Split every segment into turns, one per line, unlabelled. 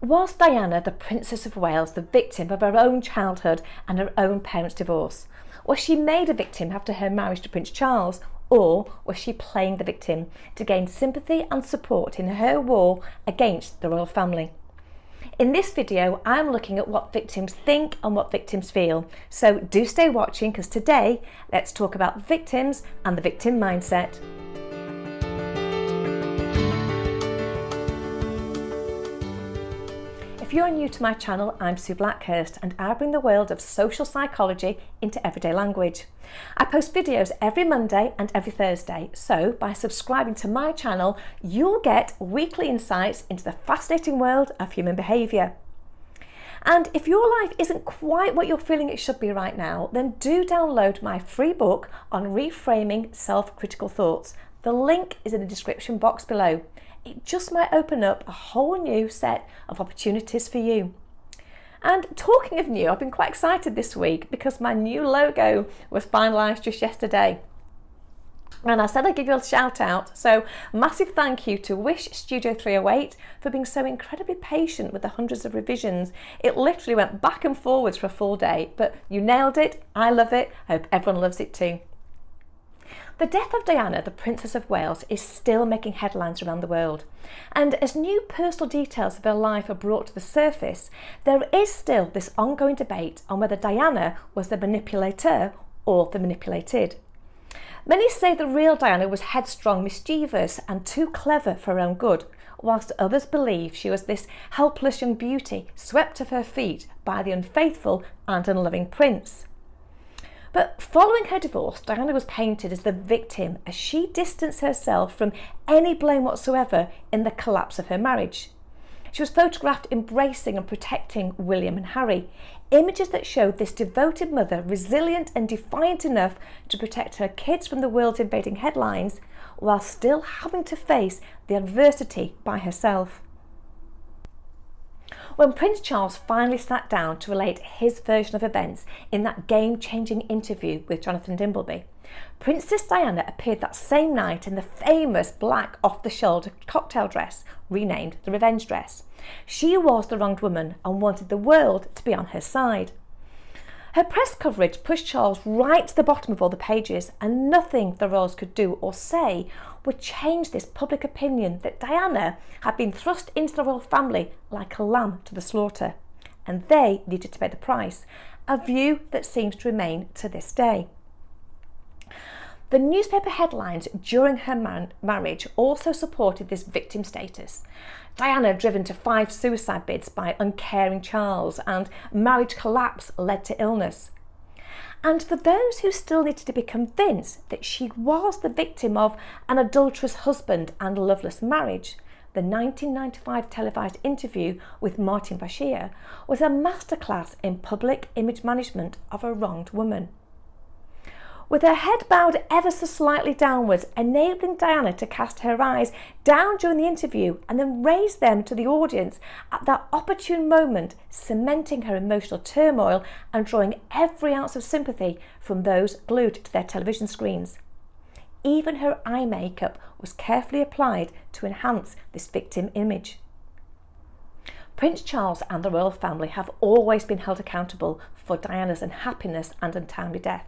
Was Diana, the Princess of Wales, the victim of her own childhood and her own parents' divorce? Was she made a victim after her marriage to Prince Charles, or was she playing the victim to gain sympathy and support in her war against the royal family? In this video, I'm looking at what victims think and what victims feel. So do stay watching, because today, let's talk about victims and the victim mindset. If you're new to my channel, I'm Sue Blackhurst, and I bring the world of social psychology into everyday language. I post videos every Monday and every Thursday, so by subscribing to my channel, you'll get weekly insights into the fascinating world of human behaviour. And if your life isn't quite what you're feeling it should be right now, then do download my free book on reframing self-critical thoughts. The link is in the description box below. It just might open up a whole new set of opportunities for you. And talking of new, I've been quite excited this week because my new logo was finalised just yesterday. And I said I'd give you a shout out. So massive thank you to Wish Studio 308 for being so incredibly patient with the hundreds of revisions. It literally went back and forwards for a full day, but you nailed it. I love it. I hope everyone loves it too. The death of Diana, the Princess of Wales, is still making headlines around the world. And as new personal details of her life are brought to the surface, there is still this ongoing debate on whether Diana was the manipulator or the manipulated. Many say the real Diana was headstrong, mischievous and too clever for her own good, whilst others believe she was this helpless young beauty swept off her feet by the unfaithful and unloving prince. But following her divorce, Diana was painted as the victim as she distanced herself from any blame whatsoever in the collapse of her marriage. She was photographed embracing and protecting William and Harry, images that showed this devoted mother resilient and defiant enough to protect her kids from the world's invading headlines, while still having to face the adversity by herself. When Prince Charles finally sat down to relate his version of events in that game-changing interview with Jonathan Dimbleby, Princess Diana appeared that same night in the famous black off-the-shoulder cocktail dress, renamed the Revenge Dress. She was the wronged woman and wanted the world to be on her side. Her press coverage pushed Charles right to the bottom of all the pages, and nothing the royals could do or say would change this public opinion that Diana had been thrust into the royal family like a lamb to the slaughter, and they needed to pay the price, a view that seems to remain to this day. The newspaper headlines during her marriage also supported this victim status. Diana driven to 5 suicide bids by uncaring Charles, and marriage collapse led to illness. And for those who still needed to be convinced that she was the victim of an adulterous husband and loveless marriage, the 1995 televised interview with Martin Bashir was a masterclass in public image management of a wronged woman. With her head bowed ever so slightly downwards, enabling Diana to cast her eyes down during the interview and then raise them to the audience at that opportune moment, cementing her emotional turmoil and drawing every ounce of sympathy from those glued to their television screens. Even her eye makeup was carefully applied to enhance this victim image. Prince Charles and the royal family have always been held accountable for Diana's unhappiness and untimely death.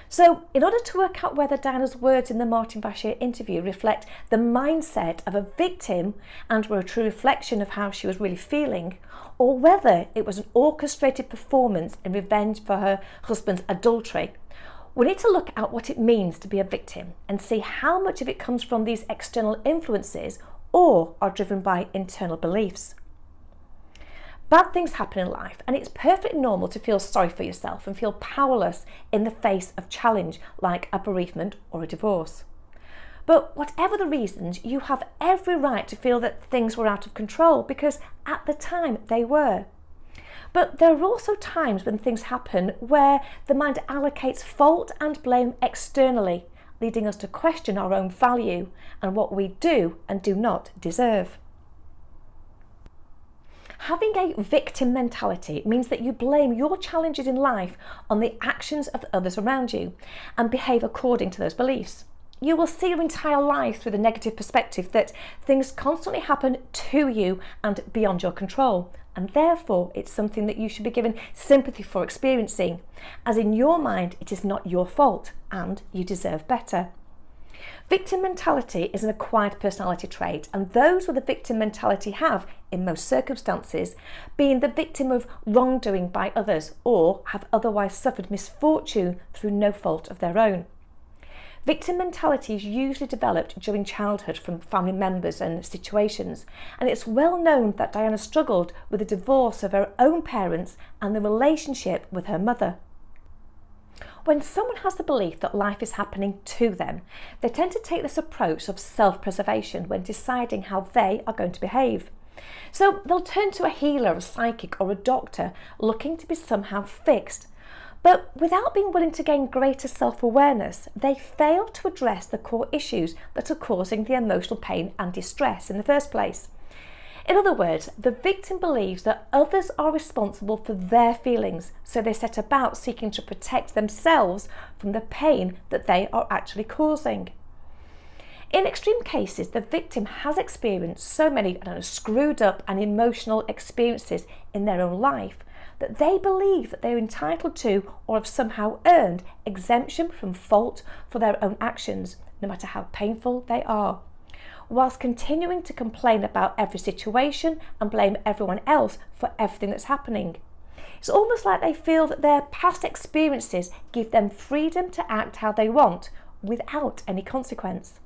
So, in order to work out whether Diana's words in the Martin Bashir interview reflect the mindset of a victim and were a true reflection of how she was really feeling, or whether it was an orchestrated performance in revenge for her husband's adultery, we need to look at what it means to be a victim and see how much of it comes from these external influences or are driven by internal beliefs. Bad things happen in life, and it's perfectly normal to feel sorry for yourself and feel powerless in the face of challenge like a bereavement or a divorce. But whatever the reasons, you have every right to feel that things were out of control, because at the time they were. But there are also times when things happen where the mind allocates fault and blame externally, leading us to question our own value and what we do and do not deserve. Having a victim mentality means that you blame your challenges in life on the actions of others around you and behave according to those beliefs. You will see your entire life through the negative perspective that things constantly happen to you and beyond your control, and therefore it's something that you should be given sympathy for experiencing, as in your mind it is not your fault and you deserve better. Victim mentality is an acquired personality trait, and those with a victim mentality have, in most circumstances, been the victim of wrongdoing by others or have otherwise suffered misfortune through no fault of their own. Victim mentality is usually developed during childhood from family members and situations, and it's well known that Diana struggled with the divorce of her own parents and the relationship with her mother. When someone has the belief that life is happening to them, they tend to take this approach of self-preservation when deciding how they are going to behave. So they'll turn to a healer, a psychic or a doctor looking to be somehow fixed. But without being willing to gain greater self-awareness, they fail to address the core issues that are causing the emotional pain and distress in the first place. In other words, the victim believes that others are responsible for their feelings, so they set about seeking to protect themselves from the pain that they are actually causing. In extreme cases, the victim has experienced so many screwed up and emotional experiences in their own life that they believe that they are entitled to or have somehow earned exemption from fault for their own actions, no matter how painful they are, whilst continuing to complain about every situation and blame everyone else for everything that's happening. It's almost like they feel that their past experiences give them freedom to act how they want without any consequence.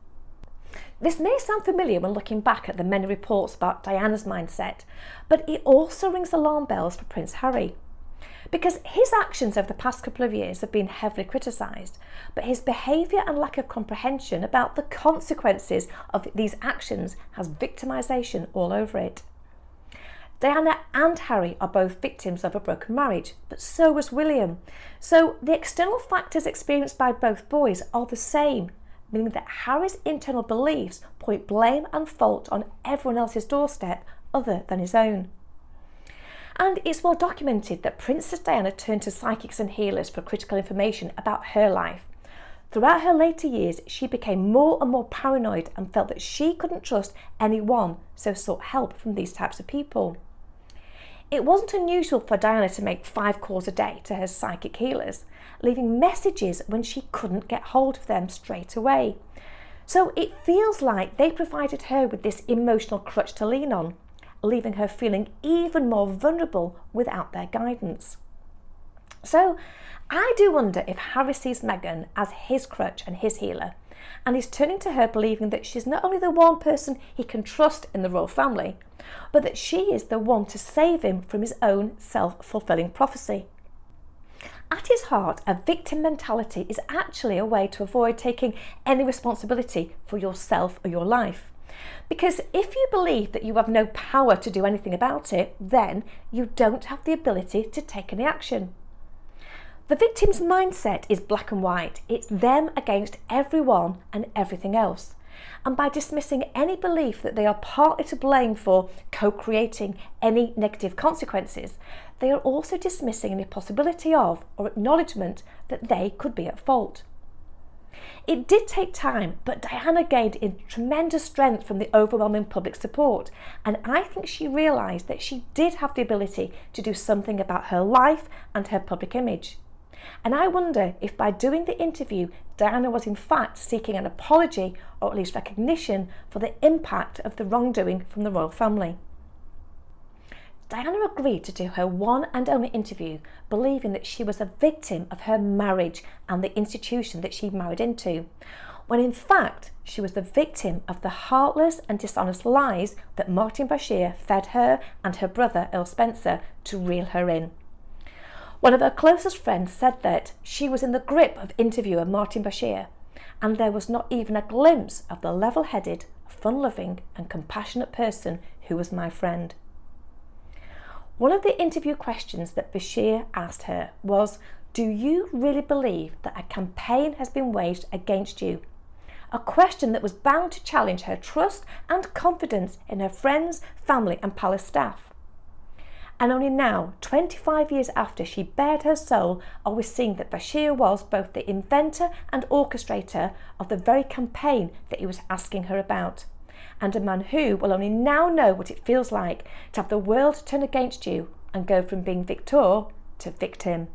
This may sound familiar when looking back at the many reports about Diana's mindset, but it also rings alarm bells for Prince Harry. Because his actions over the past couple of years have been heavily criticised, but his behaviour and lack of comprehension about the consequences of these actions has victimisation all over it. Diana and Harry are both victims of a broken marriage, but so was William. So the external factors experienced by both boys are the same, meaning that Harry's internal beliefs point blame and fault on everyone else's doorstep other than his own. And it's well documented that Princess Diana turned to psychics and healers for critical information about her life. Throughout her later years, she became more and more paranoid and felt that she couldn't trust anyone, so sought help from these types of people. It wasn't unusual for Diana to make 5 calls a day to her psychic healers, leaving messages when she couldn't get hold of them straight away. So it feels like they provided her with this emotional crutch to lean on, leaving her feeling even more vulnerable without their guidance. So I do wonder if Harry sees Meghan as his crutch and his healer, and he's turning to her believing that she's not only the one person he can trust in the royal family, but that she is the one to save him from his own self-fulfilling prophecy. At his heart, a victim mentality is actually a way to avoid taking any responsibility for yourself or your life. Because if you believe that you have no power to do anything about it, then you don't have the ability to take any action. The victim's mindset is black and white. It's them against everyone and everything else. And by dismissing any belief that they are partly to blame for co-creating any negative consequences, they are also dismissing any possibility of or acknowledgement that they could be at fault. It did take time, but Diana gained in tremendous strength from the overwhelming public support, and I think she realised that she did have the ability to do something about her life and her public image. And I wonder if by doing the interview, Diana was in fact seeking an apology or at least recognition for the impact of the wrongdoing from the royal family. Diana agreed to do her one and only interview, believing that she was a victim of her marriage and the institution that she married into, when in fact she was the victim of the heartless and dishonest lies that Martin Bashir fed her and her brother Earl Spencer to reel her in. One of her closest friends said that she was in the grip of interviewer Martin Bashir, and there was not even a glimpse of the level-headed, fun-loving and compassionate person who was my friend. One of the interview questions that Bashir asked her was, "Do you really believe that a campaign has been waged against you?" A question that was bound to challenge her trust and confidence in her friends, family and palace staff. And only now, 25 years after she bared her soul, are we seeing that Bashir was both the inventor and orchestrator of the very campaign that he was asking her about. And a man who will only now know what it feels like to have the world turn against you and go from being victor to victim.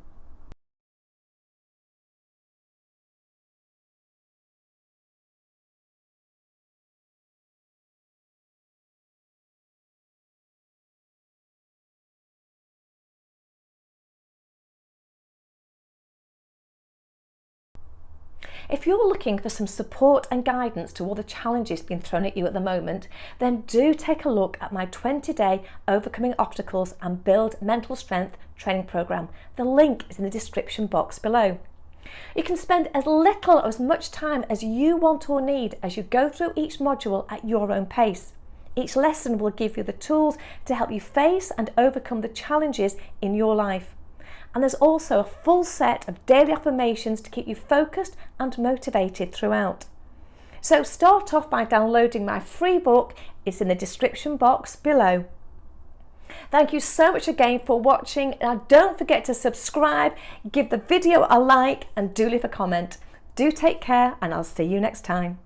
If you're looking for some support and guidance to all the challenges being thrown at you at the moment, then do take a look at my 20-day Overcoming Obstacles and Build Mental Strength training program. The link is in the description box below. You can spend as little or as much time as you want or need as you go through each module at your own pace. Each lesson will give you the tools to help you face and overcome the challenges in your life. And there's also a full set of daily affirmations to keep you focused and motivated throughout. So start off by downloading my free book. It's in the description box below. Thank you so much again for watching. Now don't forget to subscribe, give the video a like and do leave a comment. Do take care and I'll see you next time.